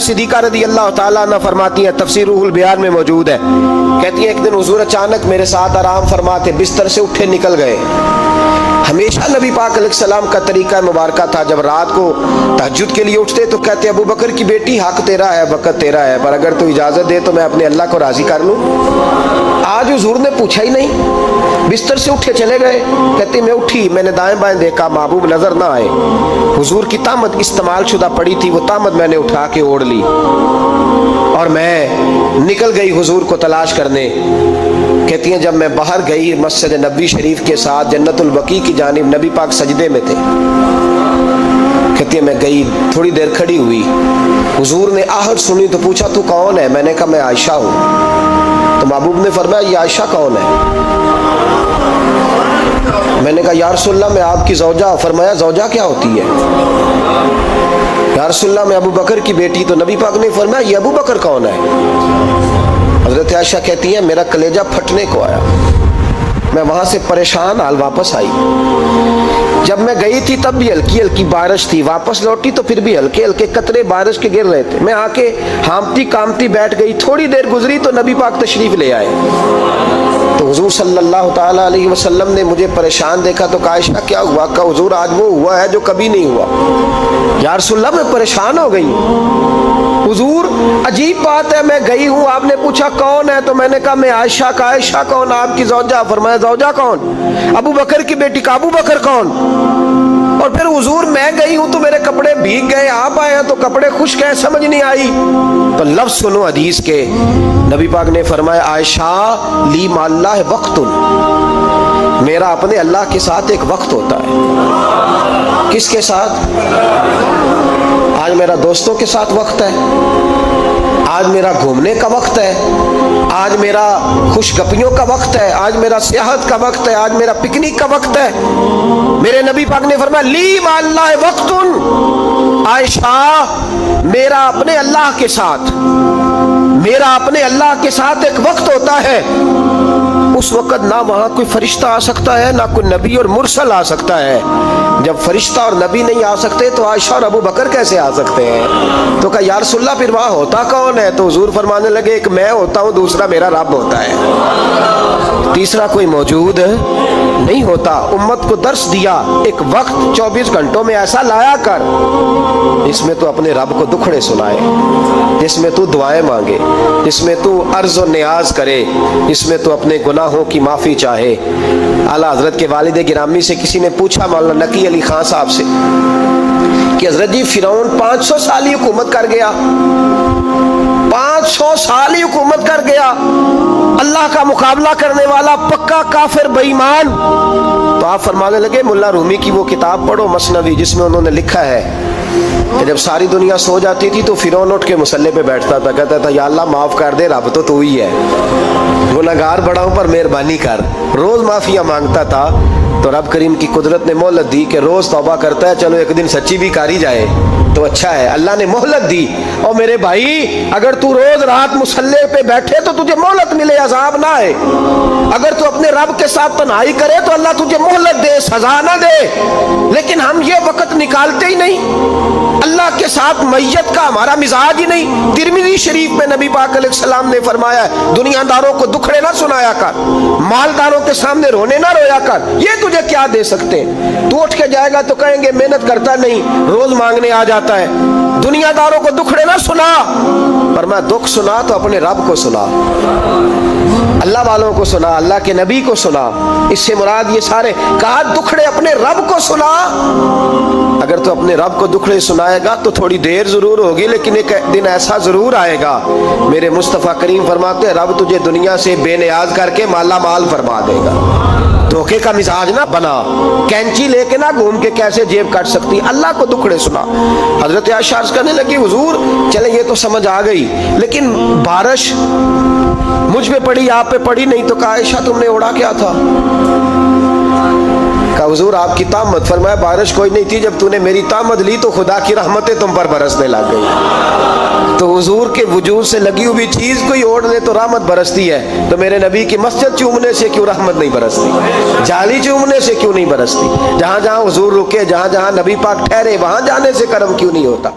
सिद्दीक़ा रज़ी अल्लाह ताला अन्हा फरमाती हैं, तफसीर रूहुल बयान में मौजूद है, कहती हैं एक दिन हुजूर अचानक मेरे साथ आराम फरमाते बिस्तर से उठे निकल गए। हमेशा नबी पाक अलैहिस्सलाम का तरीका मुबारका था, जब रात को तहज्जुद के लिए उठते तो कहते अबू बकर की बेटी हक तेरा है, वक़्त तेरा है, पर अगर तू इजाज़त दे तो मैं अपने अल्लाह को राज़ी कर लूँ। आज हुजूर ने पूछा ही नहीं, बिस्तर से उठे चले गए। कहते मैं उठी, मैंने दाएं बाएं देखा, महबूब नजर ना आए। हुजूर की तामत इस्तेमाल शुदा पड़ी थी, वो तामत मैंने उठा के ओढ़ ली और मैं निकल गई हुजूर को तलाश करने। कहती हैं जब मैं बाहर गई मस्जिद नबी शरीफ के साथ जन्नतुल बकी की जानिब, नबी पाक सजदे में थे। कहती है मैं गई, थोड़ी देर खड़ी हुई, हुजूर ने आहट सुनी तो पूछा तू कौन है? मैंने कहा मैं आयशा हूँ। तो महबूब ने फरमाया ये आयशा कौन है? मैंने कहा या रसूलल्लाह मैं आपकी ज़ौजा। फरमाया ज़ौजा क्या होती है? या रसूलल्लाह मैं अबू बकर की बेटी। तो नबी पाक ने फरमाया ये अबू बकर कौन है? हज़रत आयशा कहती है मेरा कलेजा फटने को आया, मैं वहां से परेशान हाल वापस आई। जब मैं गई थी तब भी हल्की हल्की बारिश थी, वापस लौटी तो फिर भी हल्के हल्के कतरे बारिश के गिर रहे थे। मैं आके हामती कामती बैठ गई, थोड़ी देर गुजरी तो नबी पाक तशरीफ ले आए। तो हुजूर सल्लल्लाहु ताला अलैहि वसल्लम ने मुझे परेशान देखा तो कहा आयशा क्या हुआ? कहा हुजूर आज वो हुआ है जो कभी नहीं हुआ। या रसूलल्लाह मैं परेशान हो गई। हुजूर अजीब बात है, मैं गई हूँ, आपने पूछा कौन है तो मैंने कहा मैं आयशा। का आयशा कौन? आपकी ज़ौजा। फरमाया ज़ौजा कौन? अबू बकर की बेटी। का अबू बकर कौन? और फिर हुजूर मैं गई हूं तो मेरे कपड़े भीग गए, आप आए हैं तो कपड़े खुश्क हैं, समझ नहीं आई। तो लफ्ज सुनो हदीस के, नबी पाक ने फरमाया आयशा ली माल्लाह वक्तुन, मेरा अपने अल्लाह के साथ एक वक्त होता है। किसके साथ? आज मेरा दोस्तों के साथ वक्त है, आज मेरा घूमने का वक्त है, आज मेरा खुशगपियों का वक्त है, आज मेरा सियाहत का वक्त है, आज मेरा पिकनिक का वक्त है। मेरे नबी पाक ने फरमाया ली माल्लाह वक्तुन, आयशा मेरा अपने अल्लाह के साथ, मेरा अपने अल्लाह के साथ एक वक्त होता है। उस वक्त ना वहां कोई फरिश्ता आ सकता है, ना कोई नबी और मुरसल आ सकता है। जब फरिश्ता और नबी नहीं आ सकते तो आयशा और अबू बकर कैसे आ सकते हैं? तो कहा या रसूलल्लाह फिर वहां होता कौन है? तो हुजूर फरमाने लगे एक मैं होता हूं, दूसरा मेरा रब होता है, तीसरा कोई मौजूद नहीं होता। उम्मत को दर्श दिया एक वक्त 24 घंटों में ऐसा लाया कर जिसमें तू अपने रब को दुखड़े सुनाए, जिसमें तू दुआएं मांगे, जिसमें तू अर्ज और नियाज करे, जिसमें तू अपने गुनाहों की माफी चाहे। आला हजरत के वालिद गिरामी से किसी ने पूछा मौलाना नकी अली खान साहब से कि हजरत जी फिरौन 500 साल ही हुकूमत कर गया, 500 साल ही हुकूमत कर गया, अल्लाह का मुकाबला करने वाला पक्का काफिर बेईमान। तो आप फरमाने लगे मुल्ला रूमी की वो किताब पढ़ो मसनवी, जिसमें उन्होंने लिखा है कि जब सारी दुनिया सो जाती थी तो फिरौन उठ के मुसल्ले पे बैठता था, कहता था या अल्लाह माफ कर दे, रब तो तू ही है, गुनहगार बड़ा हूं पर मेहरबानी कर। रोज माफिया मांगता था तो रब करीम की कुदरत ने मोहलत दी कि रोज तौबा करता है, चलो एक दिन सच्ची भी कारी जाए तो अच्छा है। अल्लाह ने मोहलत दी। और मेरे भाई अगर तू रोज रात मुसल्ले पे बैठे तो तुझे मोहलत मिले, अजाब ना आए। अगर तू अपने रब के साथ तन्हाई करे तो अल्लाह तुझे मोहलत दे, सजा ना दे। लेकिन हम ये वक्त निकालते ही नहीं, अल्लाह के साथ मैयत का हमारा मिजाज ही नहीं। तिरमिज़ी शरीफ में नबी पाक अलैहिस्सलाम ने फरमाया दुनियादारों को दुखड़े ना सुनाया कर, मालदारों के सामने रोने ना रोया कर, ये तुझे क्या दे सकते? तू उठ के जाएगा तो कहेंगे मेहनत करता नहीं, रोज मांगने आ जाता है। दुनियादारों को दुखड़े ना सुना, पर मैं दुख सुना तो अपने रब को सुना, अल्लाह वालों को सुना, अल्लाह के नबी को सुना। इससे मुराद ये सारे कहा दुखड़े अपने रब को सुना। अगर तू अपने रब को दुखड़े सुनाएगा तो थोड़ी देर जरूर होगी, लेकिन एक दिन ऐसा जरूर आएगा, मेरे मुस्तफ़ा करीम फरमाते हैं रब तुझे दुनिया से बेनियाज करके माला माल फरमा देगा। धोखे का मिजाज ना बना, कैंची लेके ना घूम के कैसे जेब काट सकती, अल्लाह को दुखड़े सुना। हजरत आयशा अर्ज करने लगी हुजूर चले ये तो समझ आ गई, लेकिन बारिश मुझ पे पड़ी आप पे पड़ी नहीं। तो कहा आयशा तुमने ओढ़ा क्या था? कहा हुजूर आपकी तामत। फरमाया बारिश कोई नहीं थी, जब तूने मेरी तामत ली तो खुदा की रहमतें तुम पर बरसने लग गई। तो हुजूर के वजूद से लगी हुई चीज कोई ओढ़ ले तो रहमत बरसती है, तो मेरे नबी की मस्जिद चूमने से क्यों रहमत नहीं बरसती? जाली चूमने से क्यों नहीं बरसती? जहां जहां हुजूर रुके, जहां जहां नबी पाक ठहरे, वहां जाने से करम क्यों नहीं होता?